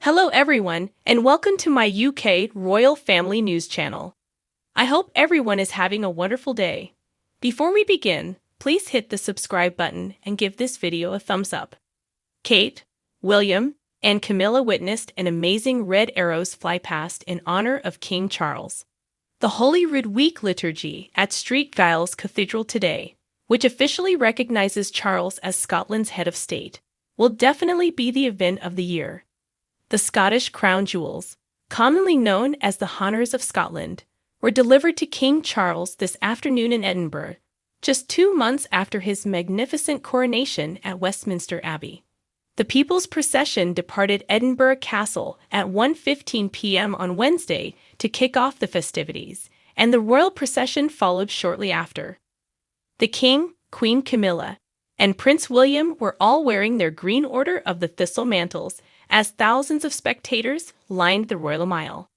Hello everyone, and welcome to my UK Royal Family News channel. I hope everyone is having a wonderful day. Before we begin, please hit the subscribe button and give this video a thumbs up. Kate, William, and Camilla witnessed an amazing red arrows fly past in honor of King Charles. The Holyrood Week liturgy at St Giles Cathedral today, which officially recognizes Charles as Scotland's head of state, will definitely be the event of the year. The Scottish crown jewels, commonly known as the Honours of Scotland, were delivered to King Charles this afternoon in Edinburgh, just 2 months after his magnificent coronation at Westminster Abbey. The People's Procession departed Edinburgh Castle at 1:15 p.m. on Wednesday to kick off the festivities, and the royal procession followed shortly after. The King, Queen Camilla, and Prince William were all wearing their Green Order of the Thistle mantles as thousands of spectators lined the Royal Mile.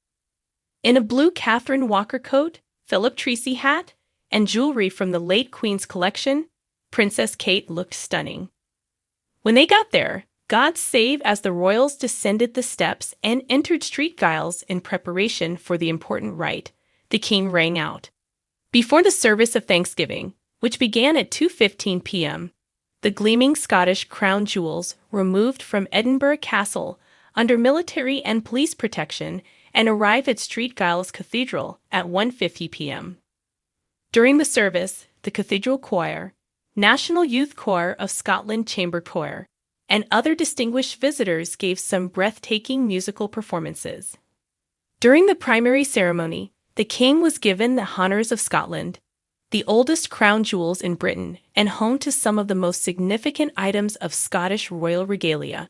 In a blue Catherine Walker coat, Philip Treacy hat, and jewelry from the late Queen's collection, Princess Kate looked stunning. When they got there, God save as the royals descended the steps and entered St Giles in preparation for the important rite, the King rang out. Before the service of Thanksgiving, which began at 2:15 p.m., the gleaming Scottish crown jewels were moved from Edinburgh Castle under military and police protection and arrived at St Giles Cathedral at 1:50 p.m. During the service, the Cathedral Choir, National Youth Choir of Scotland Chamber Choir, and other distinguished visitors gave some breathtaking musical performances. During the primary ceremony, the King was given the Honours of Scotland, the oldest crown jewels in Britain and home to some of the most significant items of Scottish royal regalia,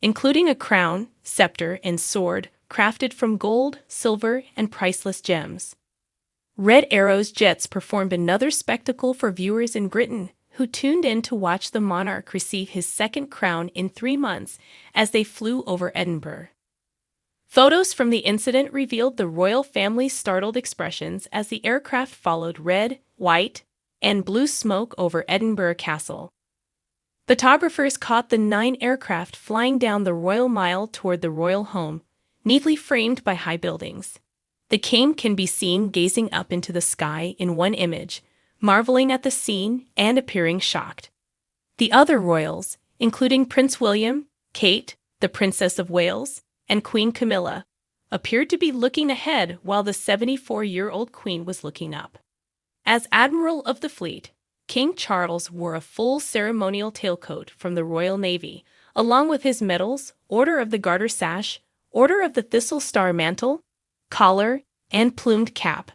including a crown, sceptre, and sword crafted from gold, silver, and priceless gems. Red Arrows jets performed another spectacle for viewers in Britain who tuned in to watch the monarch receive his second crown in 3 months as they flew over Edinburgh. Photos from the incident revealed the royal family's startled expressions as the aircraft followed red, white, and blue smoke over Edinburgh Castle. Photographers caught the 9 aircraft flying down the Royal Mile toward the royal home, neatly framed by high buildings. The King can be seen gazing up into the sky in one image, marveling at the scene and appearing shocked. The other royals, including Prince William, Kate, the Princess of Wales, and Queen Camilla, appeared to be looking ahead while the 74-year-old Queen was looking up. As Admiral of the Fleet, King Charles wore a full ceremonial tailcoat from the Royal Navy, along with his medals, Order of the Garter Sash, Order of the Thistle Star Mantle, collar, and plumed cap.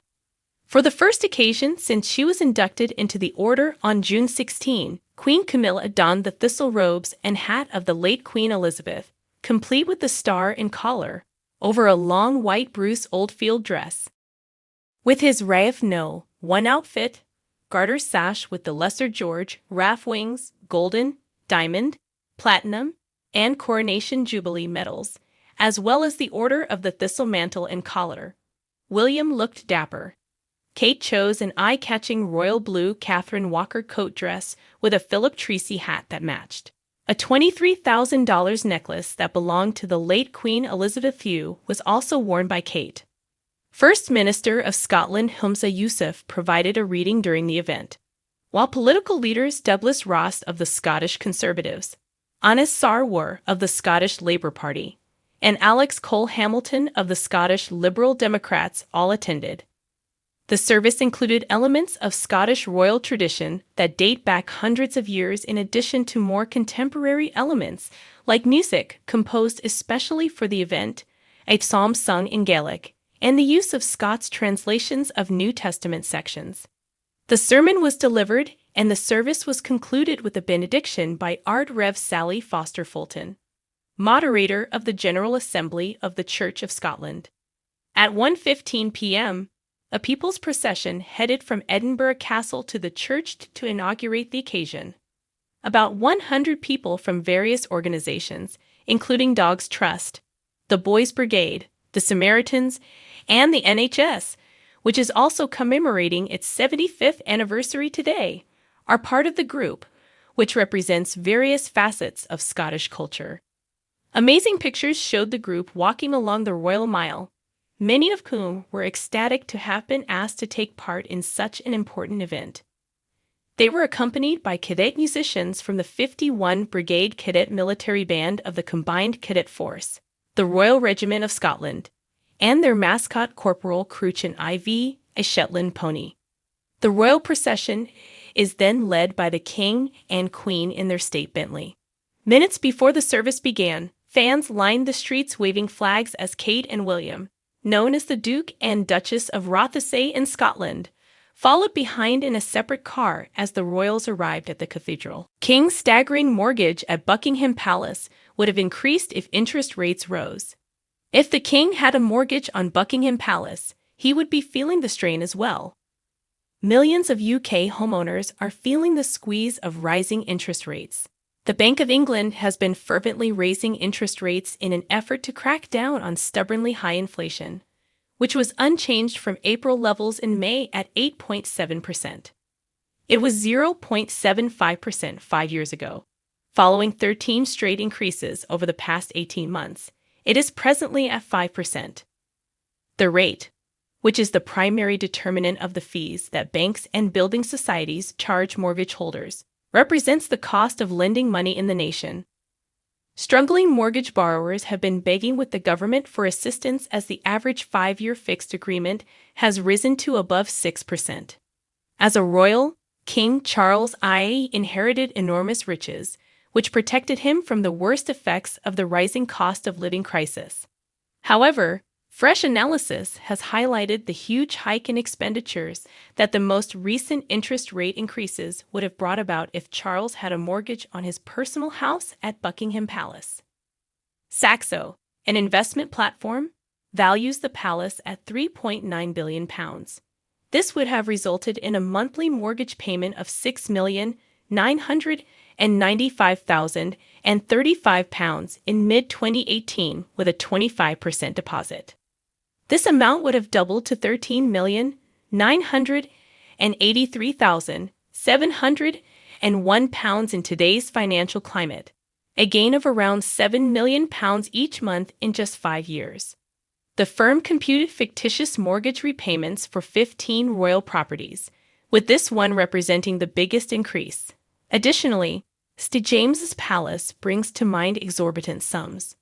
For the first occasion since she was inducted into the order on June 16, Queen Camilla donned the thistle robes and hat of the late Queen Elizabeth, complete with the star and collar, over a long white Bruce Oldfield dress. With his Ralph No. 1 outfit, garter sash with the Lesser George, RAF wings, golden, diamond, platinum, and coronation jubilee medals, as well as the Order of the Thistle mantle and collar, William looked dapper. Kate chose an eye-catching royal blue Catherine Walker coat dress with a Philip Treacy hat that matched. A $23,000 necklace that belonged to the late Queen Elizabeth II was also worn by Kate. First Minister of Scotland Humza Yousaf provided a reading during the event, while political leaders Douglas Ross of the Scottish Conservatives, Anas Sarwar of the Scottish Labour Party, and Alex Cole-Hamilton of the Scottish Liberal Democrats all attended. The service included elements of Scottish royal tradition that date back hundreds of years in addition to more contemporary elements like music composed especially for the event, a psalm sung in Gaelic, and the use of Scots translations of New Testament sections. The sermon was delivered and the service was concluded with a benediction by Ard Rev Sally Foster Fulton, moderator of the General Assembly of the Church of Scotland. At 1:15 p.m., a people's procession headed from Edinburgh Castle to the church to inaugurate the occasion. About 100 people from various organizations, including Dogs Trust, the Boys Brigade, the Samaritans, and the NHS, which is also commemorating its 75th anniversary today, are part of the group, which represents various facets of Scottish culture. Amazing pictures showed the group walking along the Royal Mile, many of whom were ecstatic to have been asked to take part in such an important event. They were accompanied by cadet musicians from the 51 Brigade Cadet Military Band of the Combined Cadet Force, the Royal Regiment of Scotland, and their mascot Corporal Cruachan IV, a Shetland pony. The royal procession is then led by the King and Queen in their state Bentley. Minutes before the service began, fans lined the streets waving flags as Kate and William, known as the Duke and Duchess of Rothesay in Scotland, followed behind in a separate car as the royals arrived at the cathedral. King's staggering mortgage at Buckingham Palace would have increased if interest rates rose. If the king had a mortgage on Buckingham Palace, he would be feeling the strain as well. Millions of UK homeowners are feeling the squeeze of rising interest rates. The Bank of England has been fervently raising interest rates in an effort to crack down on stubbornly high inflation, which was unchanged from April levels in May at 8.7%. It was 0.75% 5 years ago. Following 13 straight increases over the past 18 months, it is presently at 5%. The rate, which is the primary determinant of the fees that banks and building societies charge mortgage holders, represents the cost of lending money in the nation. Struggling mortgage borrowers have been begging with the government for assistance as the average 5-year fixed agreement has risen to above 6%. As a royal, King Charles I inherited enormous riches, which protected him from the worst effects of the rising cost of living crisis. However, fresh analysis has highlighted the huge hike in expenditures that the most recent interest rate increases would have brought about if Charles had a mortgage on his personal house at Buckingham Palace. Saxo, an investment platform, values the palace at £3.9 billion. This would have resulted in a monthly mortgage payment of £6,995,035 in mid-2018 with a 25% deposit. This amount would have doubled to £13,983,701 in today's financial climate, a gain of around £7 million each month in just 5 years. The firm computed fictitious mortgage repayments for 15 royal properties, with this one representing the biggest increase. Additionally, St. James's Palace brings to mind exorbitant sums.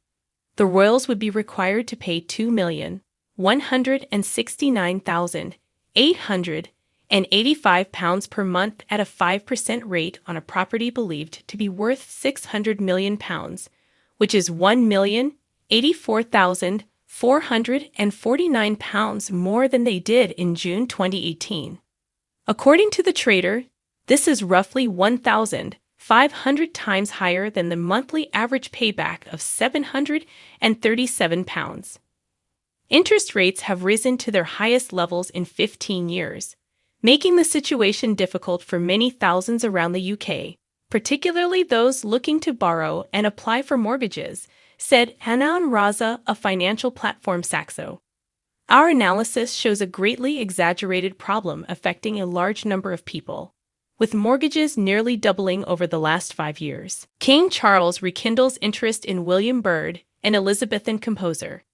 The royals would be required to pay £2,169,885 per month at a 5% rate on a property believed to be worth £600 million, which is £1,084,449 more than they did in June 2018. According to the trader, this is roughly 1,500 times higher than the monthly average payback of £737. Interest rates have risen to their highest levels in 15 years, making the situation difficult for many thousands around the UK, particularly those looking to borrow and apply for mortgages, said Hanan Raza of financial platform Saxo. Our analysis shows a greatly exaggerated problem affecting a large number of people, with mortgages nearly doubling over the last 5 years. King Charles rekindles interest in William Byrd, an Elizabethan composer.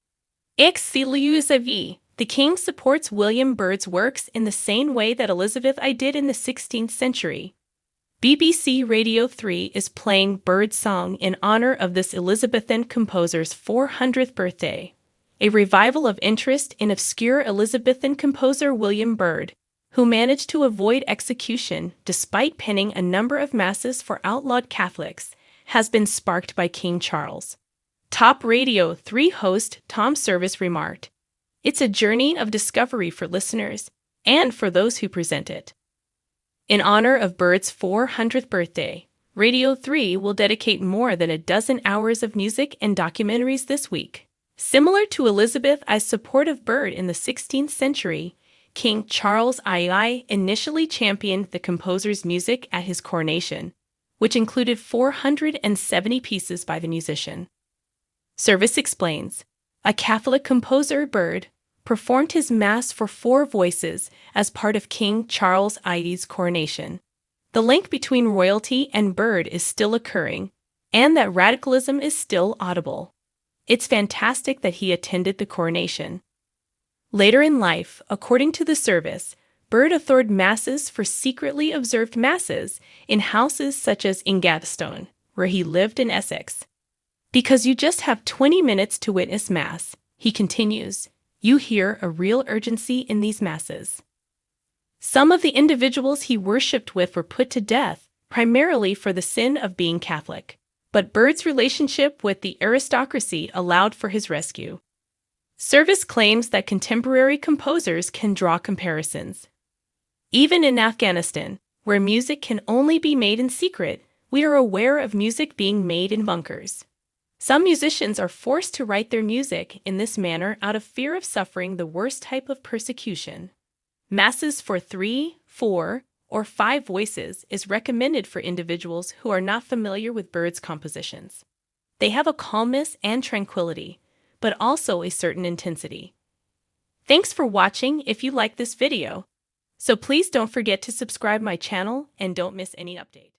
The king supports William Byrd's works in the same way that Elizabeth I did in the 16th century. BBC Radio 3 is playing Byrd's song in honor of this Elizabethan composer's 400th birthday, a revival of interest in obscure Elizabethan composer William Byrd, who managed to avoid execution despite penning a number of masses for outlawed Catholics, has been sparked by King Charles. Top Radio 3 host Tom Service remarked, "It's a journey of discovery for listeners and for those who present it." In honor of Byrd's 400th birthday, Radio 3 will dedicate more than a dozen hours of music and documentaries this week. Similar to Elizabeth I's support of Byrd in the 16th century, King Charles II initially championed the composer's music at his coronation, which included 470 pieces by the musician. Service explains, a Catholic composer, Byrd, performed his Mass for 4 voices as part of King Charles II's coronation. The link between royalty and Byrd is still occurring, and that radicalism is still audible. It's fantastic that he attended the coronation. Later in life, according to the service, Byrd authored masses for secretly observed masses in houses such as in Gavestone, where he lived in Essex. Because you just have 20 minutes to witness Mass, he continues, you hear a real urgency in these masses. Some of the individuals he worshipped with were put to death, primarily for the sin of being Catholic. But Byrd's relationship with the aristocracy allowed for his rescue. Service claims that contemporary composers can draw comparisons. Even in Afghanistan, where music can only be made in secret, we are aware of music being made in bunkers. Some musicians are forced to write their music in this manner out of fear of suffering the worst type of persecution. Masses for 3, 4, or 5 voices is recommended for individuals who are not familiar with Byrd's compositions. They have a calmness and tranquility, but also a certain intensity. Thanks for watching if you like this video. So please don't forget to subscribe my channel and don't miss any update.